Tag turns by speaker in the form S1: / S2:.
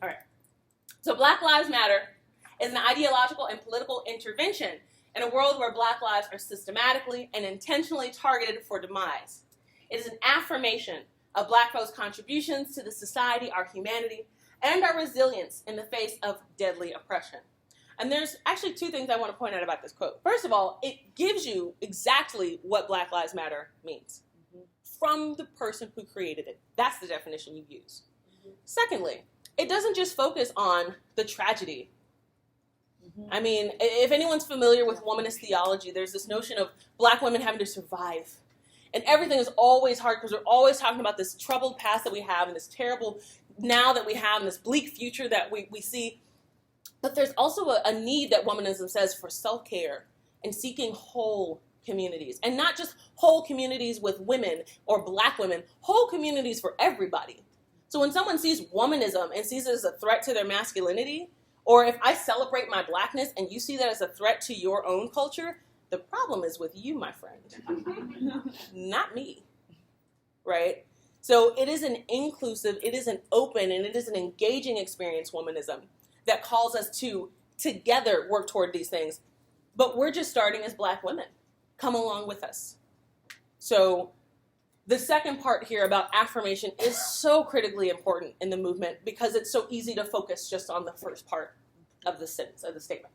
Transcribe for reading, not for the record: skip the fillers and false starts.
S1: All right. So Black Lives Matter is an ideological and political intervention in a world where Black lives are systematically and intentionally targeted for demise. It is an affirmation of Black folks' contributions to the society, our humanity, and our resilience in the face of deadly oppression. And there's actually two things I want to point out about this quote. First of all, it gives you exactly what Black Lives Matter means from the person who created it. That's the definition you use. Secondly, it doesn't just focus on the tragedy. I mean, if anyone's familiar with womanist theology, there's this notion of Black women having to survive. And everything is always hard because we're always talking about this troubled past that we have and this terrible now that we have and this bleak future that we see. But there's also a need that womanism says for self-care and seeking whole communities. And not just whole communities with women or Black women, whole communities for everybody. So when someone sees womanism and sees it as a threat to their masculinity, or if I celebrate my Blackness and you see that as a threat to your own culture, the problem is with you, my friend, not me, right? So it is an inclusive, it is an open, and it is an engaging experience, womanism, that calls us to together work toward these things. But we're just starting as Black women. Come along with us. So the second part here about affirmation is so critically important in the movement because it's so easy to focus just on the first part of the sentence, of the statement.